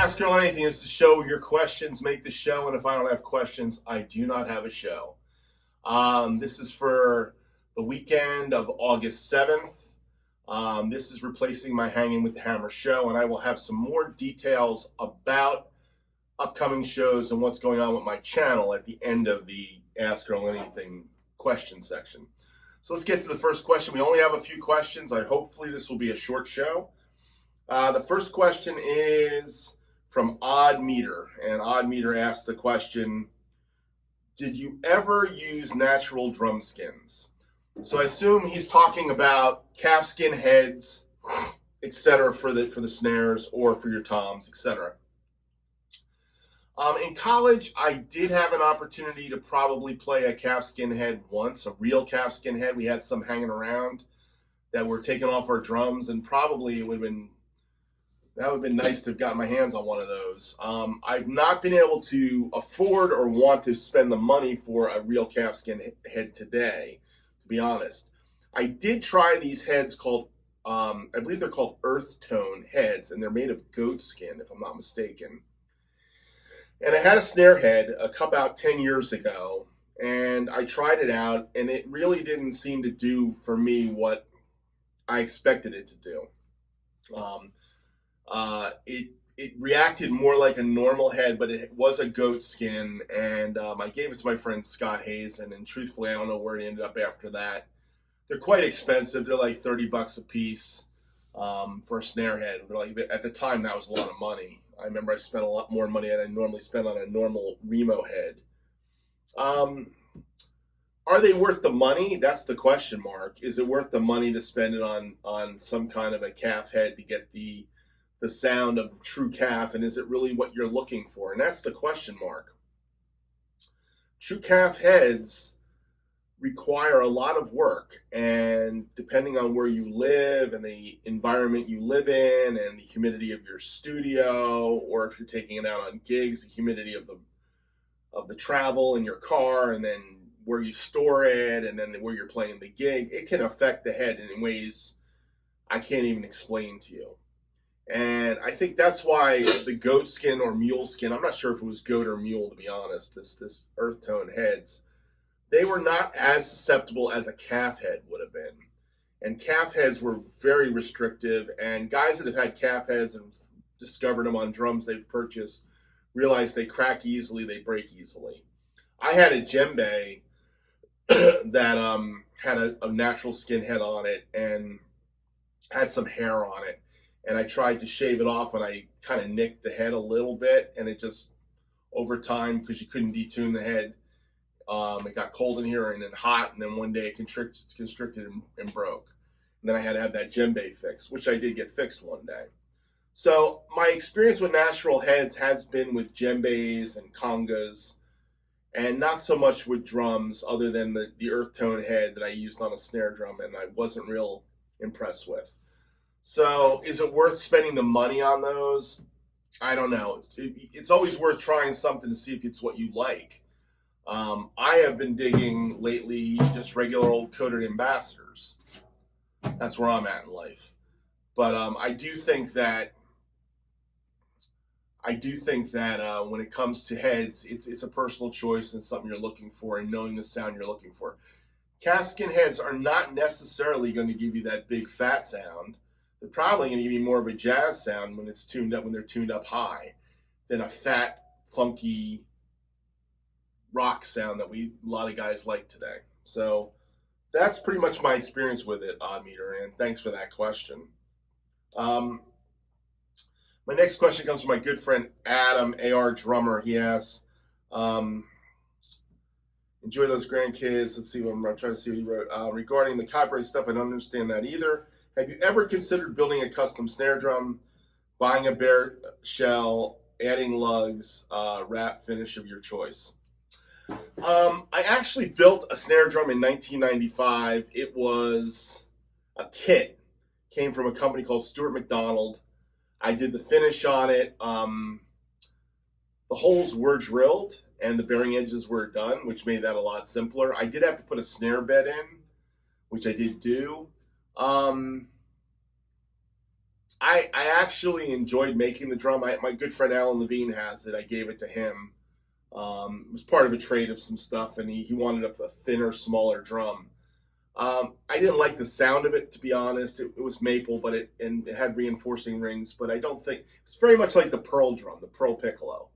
Ask Earl Anything is the show where your questions make the show, and if I don't have questions, I do not have a show. This is for the weekend of August 7th. This is replacing my Hanging with the Hammer show, and I will have some more details about upcoming shows and what's going on with my channel at the end of the Ask Earl Anything question section. So let's get to the first question. We only have a few questions. Hopefully this will be a short show. The first question is from Odd Meter, and Odd Meter asked the question, did you ever use natural drum skins? So I assume he's talking about calf skin heads, etc. for the snares or for your toms, etc. In college, I did have an opportunity to probably play a calf skin head once, a real calf skin head. We had some hanging around that were taken off our drums, and probably it would have been nice to have gotten my hands on one of those. I've not been able to afford or want to spend the money for a real calfskin head today, to be honest. I did try these heads called, I believe they're called earth tone heads, and they're made of goat skin, if I'm not mistaken. And I had a snare head about 10 years ago, and I tried it out, and it really didn't seem to do for me what I expected it to do. It reacted more like a normal head, but it was a goat skin, and I gave it to my friend Scott Hazen, and truthfully, I don't know where it ended up after that. They're quite expensive. They're like $30 a piece for a snare head. They're like, at the time, that was a lot of money. I remember I spent a lot more money than I normally spend on a normal Remo head. Are they worth the money? That's the question mark. Is it worth the money to spend it on some kind of a calf head to get the sound of true calf, and is it really what you're looking for? And that's the question mark. True calf heads require a lot of work, and depending on where you live and the environment you live in and the humidity of your studio, or if you're taking it out on gigs, the humidity of the travel in your car, and then where you store it, and then where you're playing the gig, it can affect the head in ways I can't even explain to you. And I think that's why the goat skin or mule skin, I'm not sure if it was goat or mule, to be honest, this earth tone heads, they were not as susceptible as a calf head would have been. And calf heads were very restrictive, and guys that have had calf heads and discovered them on drums they've purchased realize they crack easily, they break easily. I had a djembe that had a natural skin head on it and had some hair on it. And I tried to shave it off, and I kind of nicked the head a little bit, and it just, over time, because you couldn't detune the head, it got cold in here and then hot, and then one day it constricted and broke. And then I had to have that djembe fixed, which I did get fixed one day. So my experience with natural heads has been with djembes and congas, and not so much with drums, other than the earth tone head that I used on a snare drum, and I wasn't real impressed with. So is it worth spending the money on those? I don't know. It's always worth trying something to see if it's what you like. I have been digging lately just regular old coated ambassadors. That's where I'm at in life. But I do think that when it comes to heads, it's a personal choice and something you're looking for, and knowing the sound you're looking for. Calfskin heads are not necessarily going to give you that big fat sound. They're probably going to give you more of a jazz sound when it's tuned up, when they're tuned up high, than a fat, funky rock sound that a lot of guys like today. So that's pretty much my experience with it, Odd Meter, and thanks for that question. My next question comes from my good friend Adam, AR Drummer. He asks, enjoy those grandkids. Let's see what I'm trying to see what he wrote. Regarding the copyright stuff, I don't understand that either. Have you ever considered building a custom snare drum, buying a bare shell, adding lugs, wrap finish of your choice? I actually built a snare drum in 1995. It was a kit. Came from a company called Stuart McDonald. I did the finish on it. The holes were drilled and the bearing edges were done, which made that a lot simpler. I did have to put a snare bed in, which I did do. I actually enjoyed making the drum. My good friend Alan Levine has it. I gave it to him. It was part of a trade of some stuff, and he wanted a thinner, smaller drum. I didn't like the sound of it, to be honest. It was maple, but it had reinforcing rings. But I don't think it's very much like the Pearl drum, the Pearl piccolo.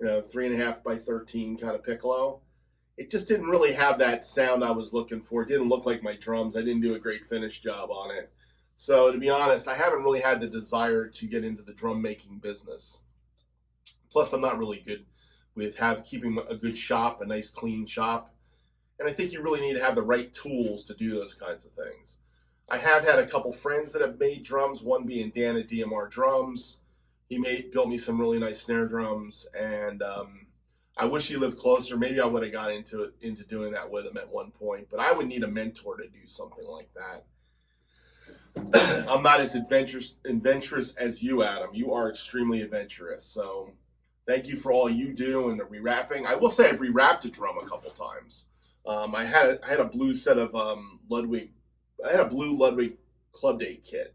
3.5 by 13 kind of piccolo. It just didn't really have that sound I was looking for. It didn't look like my drums. I didn't do a great finish job on it. So to be honest, I haven't really had the desire to get into the drum making business. Plus, I'm not really good with keeping a good shop, a nice clean shop. And I think you really need to have the right tools to do those kinds of things. I have had a couple friends that have made drums, one being Dan at DMR Drums. He built me some really nice snare drums, and I wish he lived closer. Maybe I would have got into doing that with him at one point, but I would need a mentor to do something like that. I'm not as adventurous as you, Adam. You are extremely adventurous, so thank you for all you do and the rewrapping. I will say I've rewrapped a drum a couple times. I had a blue set of Ludwig. I had a blue Ludwig Club Day kit.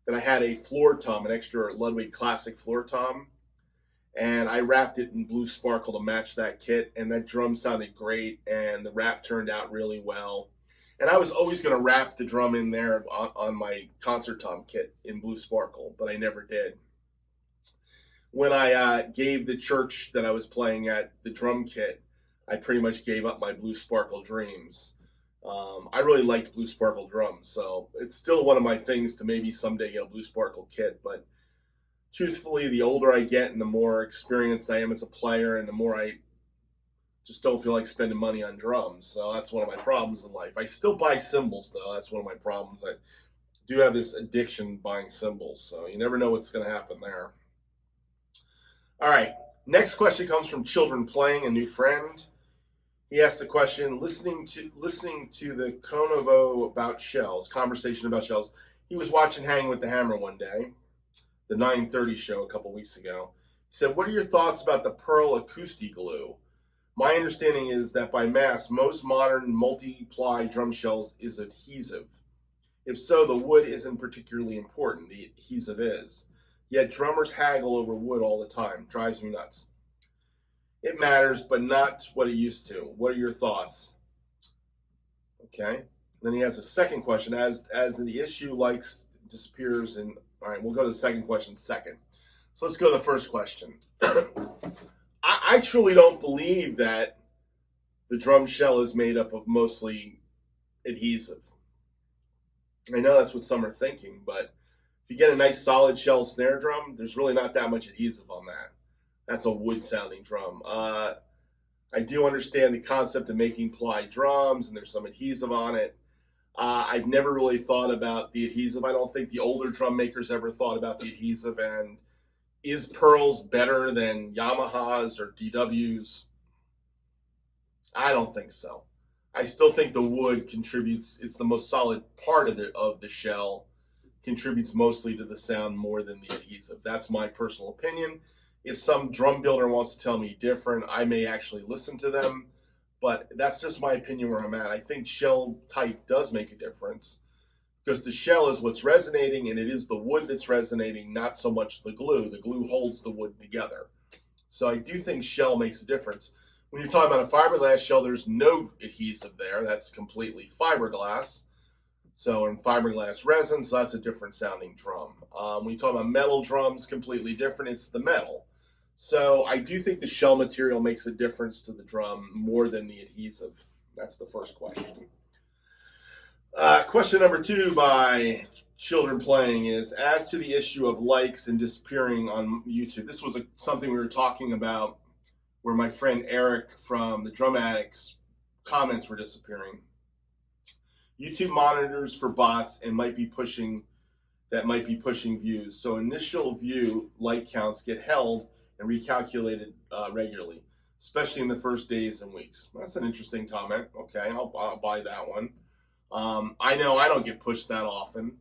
Then I had a floor tom, an extra Ludwig Classic floor tom, and I wrapped it in blue sparkle to match that kit, and that drum sounded great, and the wrap turned out really well. And I was always going to wrap the drum in there on my concert tom kit in blue sparkle, but I never did. When I gave the church that I was playing at the drum kit, I pretty much gave up my blue sparkle dreams. I really liked blue sparkle drums, so it's still one of my things to maybe someday get a blue sparkle kit. But truthfully, the older I get and the more experienced I am as a player, and the more I just don't feel like spending money on drums. So that's one of my problems in life. I still buy cymbals, though. That's one of my problems. I do have this addiction buying cymbals, so you never know what's going to happen there. All right, next question comes from Children Playing, a new friend. He asked the question, listening to the Convo about shells, conversation about shells. He was watching Hang with the Hammer one day, the 9:30 show a couple weeks ago. He said, what are your thoughts about the Pearl acoustic glue? My understanding is that by mass, most modern multi-ply drum shells is adhesive. If so, the wood isn't particularly important. The adhesive is. Yet drummers haggle over wood all the time. Drives me nuts. It matters, but not what it used to. What are your thoughts? Okay. Then he has a second question. As the issue disappears, and all right, we'll go to the second question second. So let's go to the first question. I truly don't believe that the drum shell is made up of mostly adhesive. I know that's what some are thinking, but if you get a nice solid shell snare drum, there's really not that much adhesive on that. That's a wood-sounding drum. I do understand the concept of making ply drums, and there's some adhesive on it. I've never really thought about the adhesive. I don't think the older drum makers ever thought about the adhesive. And is Pearls better than Yamahas or DWs? I don't think so. I still think the wood contributes. It's the most solid part of the shell. Contributes mostly to the sound more than the adhesive. That's my personal opinion. If some drum builder wants to tell me different, I may actually listen to them, but that's just my opinion where I'm at. I think shell type does make a difference because the shell is what's resonating, and it is the wood that's resonating, not so much the glue. The glue holds the wood together. So I do think shell makes a difference. When you're talking about a fiberglass shell, there's no adhesive there. That's completely fiberglass. So in fiberglass resin, so that's a different sounding drum. When you talk about metal drums, completely different. It's the metal. So I do think the shell material makes a difference to the drum more than the adhesive. That's the first question. Question number 2 by Children Playing is, as to the issue of likes and disappearing on YouTube. This was something we were talking about where my friend Eric from the Drum Addicts comments were disappearing. YouTube monitors for bots and might be pushing views. So initial view like counts get held and recalculated regularly, especially in the first days and weeks. That's an interesting comment. Okay, I'll buy that one. I know I don't get pushed that often.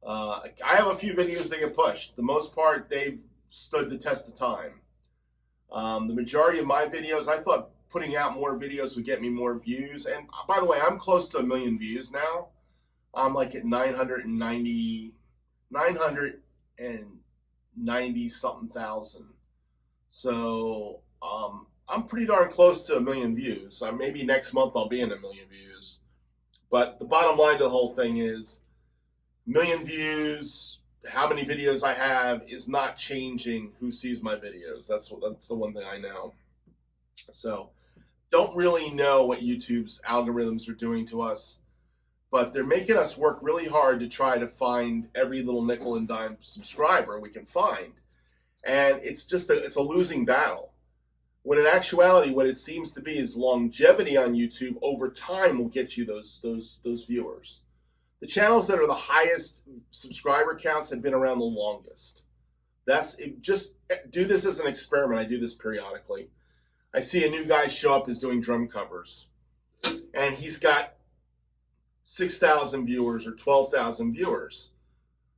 I have a few videos that get pushed. The most part, they've stood the test of time. The majority of my videos, I thought putting out more videos would get me more views. And by the way, I'm close to 1 million views now. I'm like at 990 90 something thousand. So I'm pretty darn close to 1 million views. Maybe next month I'll be in 1 million views. But the bottom line to the whole thing is 1 million views, how many videos I have is not changing who sees my videos. That's the one thing I know. So don't really know what YouTube's algorithms are doing to us, but they're making us work really hard to try to find every little nickel and dime subscriber we can find. And it's a losing battle. When in actuality, what it seems to be is longevity on YouTube over time will get you those viewers. The channels that are the highest subscriber counts have been around the longest. Just do this as an experiment. I do this periodically. I see a new guy show up who's doing drum covers, and he's got 6,000 viewers or 12,000 viewers.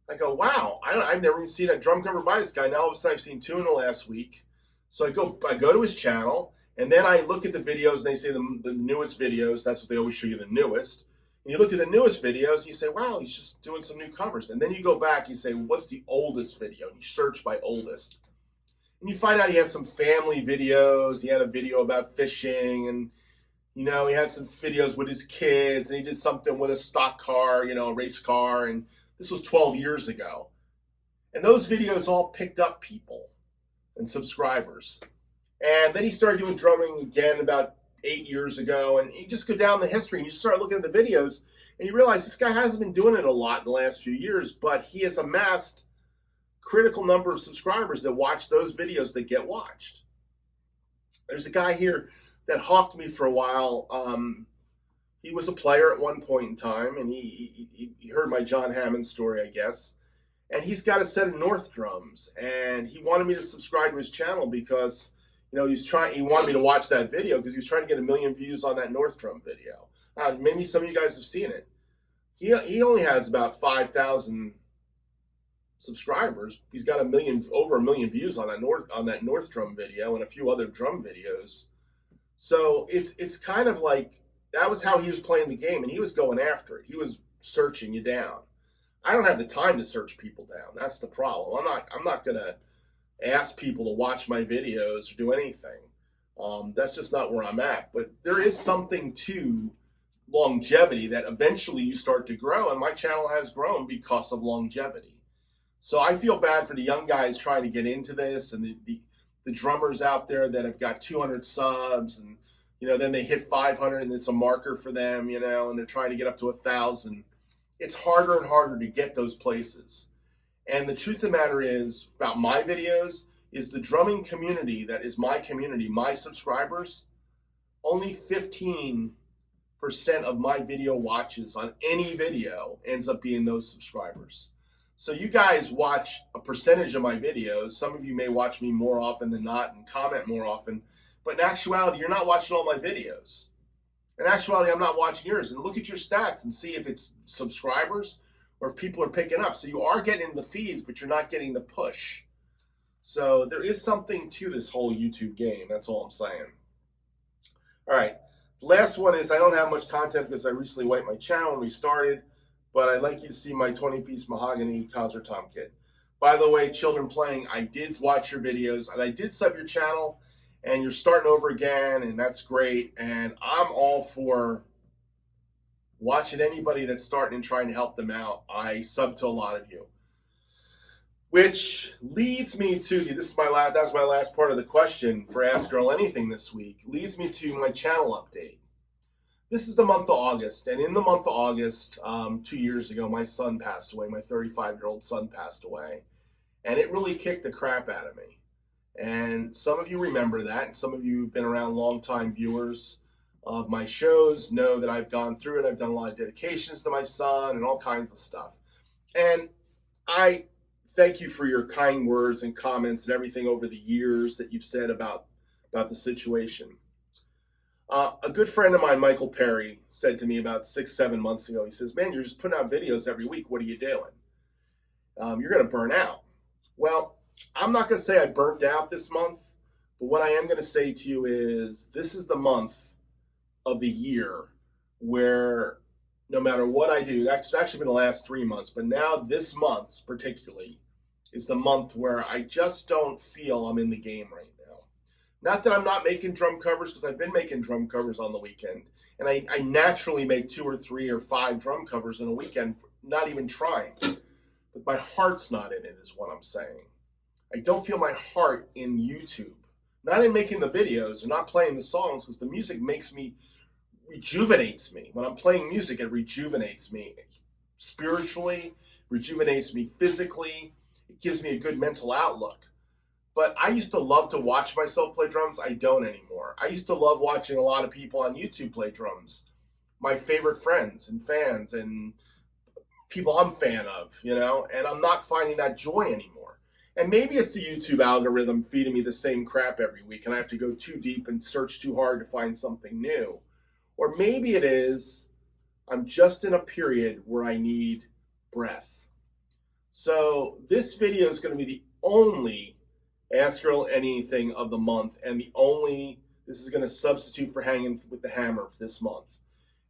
I go, wow, I've never even seen a drum cover by this guy. Now all of a sudden I've seen 2 in the last week. So I go to his channel, and then I look at the videos, and they say the newest videos. That's what they always show you, the newest. And you look at the newest videos, and you say, wow, he's just doing some new covers. And then you go back, you say, what's the oldest video? And you search by oldest. And you find out he had some family videos. He had a video about fishing, and he had some videos with his kids, and he did something with a stock car, a race car, and this was 12 years ago. And those videos all picked up people and subscribers. And then he started doing drumming again about 8 years ago, and you just go down the history and you start looking at the videos and you realize this guy hasn't been doing it a lot in the last few years, but he has amassed critical number of subscribers that watch those videos that get watched. There's a guy here that hawked me for a while. He was a player at one point in time, and he heard my John Hammond story, I guess. And he's got a set of North drums, and he wanted me to subscribe to his channel because, he wanted me to watch that video because he was trying to get 1 million views on that North drum video. Maybe some of you guys have seen it. He only has about 5,000 subscribers. He's got over 1 million views on that North drum video and a few other drum videos. So it's kind of like that was how he was playing the game, and he was going after it. He was searching you down. I don't have the time to search people down. That's the problem. I'm not going to ask people to watch my videos or do anything. That's just not where I'm at. But there is something to longevity that eventually you start to grow, and my channel has grown because of longevity. So I feel bad for the young guys trying to get into this, and the drummers out there that have got 200 subs, and then they hit 500 and it's a marker for them, and they're trying to get up to 1,000. It's harder and harder to get those places. And the truth of the matter is, about my videos, is the drumming community that is my community, my subscribers, only 15% of my video watches on any video ends up being those subscribers. So you guys watch a percentage of my videos. Some of you may watch me more often than not and comment more often. But in actuality, you're not watching all my videos. In actuality, I'm not watching yours. And look at your stats and see if it's subscribers or if people are picking up. So you are getting the feeds, but you're not getting the push. So there is something to this whole YouTube game. That's all I'm saying. All right. The last one is I don't have much content because I recently wiped my channel and restarted. But I'd like you to see my 20-piece mahogany concert tom kit. By the way, children playing, I did watch your videos, and I did sub your channel, and you're starting over again, and that's great. And I'm all for watching anybody that's starting and trying to help them out. I sub to a lot of you. Which leads me to, that was my last part of the question for Ask Earl Anything this week, leads me to my channel update. This is the month of August, and in the month of August, 2 years ago, my son passed away. My 35-year-old son passed away, and it really kicked the crap out of me. And some of you remember that, and some of you who've been around long-time viewers of my shows know that I've gone through it. I've done a lot of dedications to my son and all kinds of stuff. And I thank you for your kind words and comments and everything over the years that you've said about the situation. A good friend of mine, Michael Perry, said to me about 6-7 months ago, he says, man, you're just putting out videos every week. What are you doing? You're going to burn out. Well, I'm not going to say I burnt out this month, but what I am going to say to you is this is the month of the year where no matter what I do, that's actually been the last 3 months, but now this month particularly is the month where I just don't feel I'm in the game right now. Not that I'm not making drum covers, because I've been making drum covers on the weekend. And I naturally make 2 or 3 or 5 drum covers in a weekend, not even trying. But my heart's not in it, is what I'm saying. I don't feel my heart in YouTube. Not in making the videos or not playing the songs, because the music rejuvenates me. When I'm playing music, it rejuvenates me spiritually, rejuvenates me physically. It gives me a good mental outlook. But I used to love to watch myself play drums. I don't anymore. I used to love watching a lot of people on YouTube play drums. My favorite friends and fans and people I'm a fan of, and I'm not finding that joy anymore. And maybe it's the YouTube algorithm feeding me the same crap every week, and I have to go too deep and search too hard to find something new. Or maybe it is I'm just in a period where I need breath. So this video is going to be the only Ask Earl Anything of the month, and this is going to substitute for Hanging with the Hammer for this month.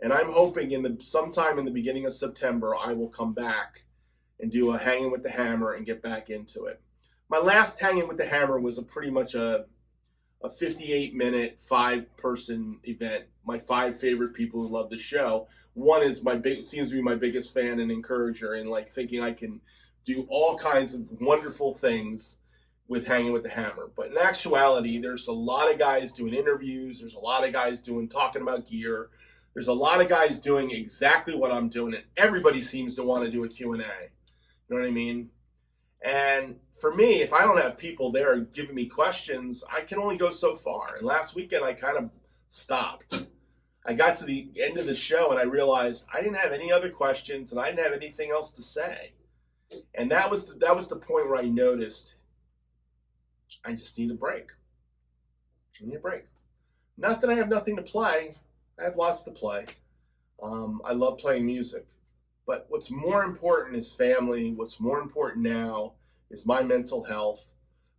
And I'm hoping sometime in the beginning of September, I will come back and do a Hanging with the Hammer and get back into it. My last Hanging with the Hammer was pretty much a 58-minute, 5-person event. My 5 favorite people who love the show. One is seems to be my biggest fan and encourager, and thinking I can do all kinds of wonderful things with Hanging with the Hammer. But in actuality, there's a lot of guys doing interviews. There's a lot of guys talking about gear. There's a lot of guys doing exactly what I'm doing, and everybody seems to want to do a Q&A. You know what I mean? And for me, if I don't have people there giving me questions, I can only go so far. And last weekend, I kind of stopped. I got to the end of the show, and I realized I didn't have any other questions, and I didn't have anything else to say. And that was the point where I noticed I just need a break. I need a break. Not that I have nothing to play. I have lots to play. I love playing music. But what's more important is family. What's more important now is my mental health.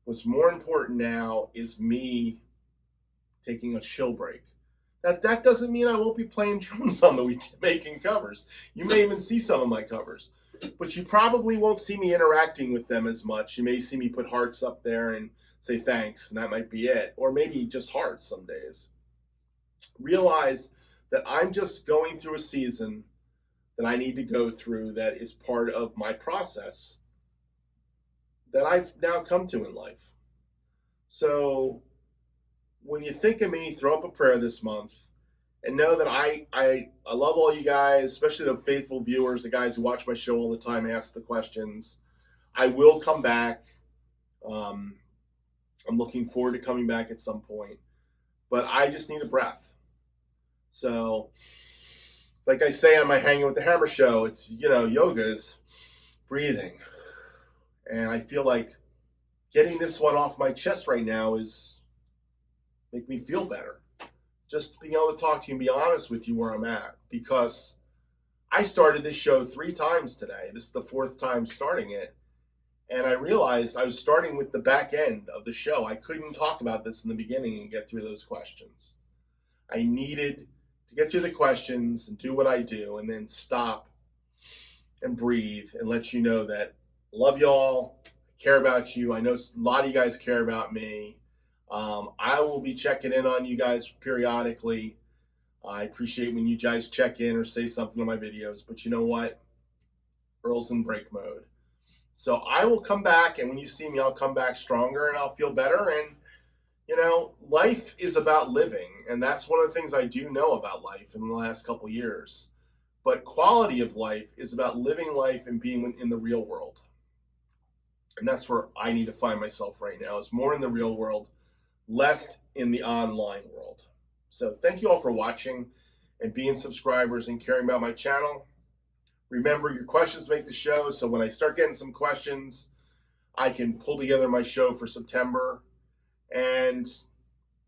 What's more important now is me taking a chill break. That doesn't mean I won't be playing drums on the weekend, making covers. You may even see some of my covers. But you probably won't see me interacting with them as much. You may see me put hearts up there and say thanks, and that might be it. Or maybe just hearts some days. Realize that I'm just going through a season that I need to go through that is part of my process that I've now come to in life. So when you think of me, throw up a prayer this month and know that I love all you guys, especially the faithful viewers, the guys who watch my show all the time, ask the questions. I will come back. I'm looking forward to coming back at some point, but I just need a breath. So, like I say on my Hanging with the Hammer show, it's, yoga is breathing. And I feel like getting this one off my chest right now is make me feel better. Just being able to talk to you and be honest with you where I'm at. Because I started this show 3 times today. This is the 4th time starting it. And I realized I was starting with the back end of the show. I couldn't talk about this in the beginning and get through those questions. I needed to get through the questions and do what I do, and then stop and breathe and let you know that I love y'all, care about you. I know a lot of you guys care about me. I will be checking in on you guys periodically. I appreciate when you guys check in or say something on my videos, but you know what? Earl's in break mode. So I will come back, and when you see me, I'll come back stronger and I'll feel better. And life is about living, and that's one of the things I do know about life in the last couple of years. But quality of life is about living life and being in the real world. And that's where I need to find myself right now, is more in the real world, less in the online world. So thank you all for watching and being subscribers and caring about my channel. Remember, your questions make the show, so when I start getting some questions, I can pull together my show for September. And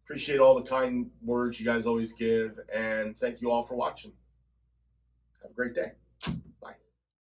appreciate all the kind words you guys always give, and thank you all for watching. Have a great day.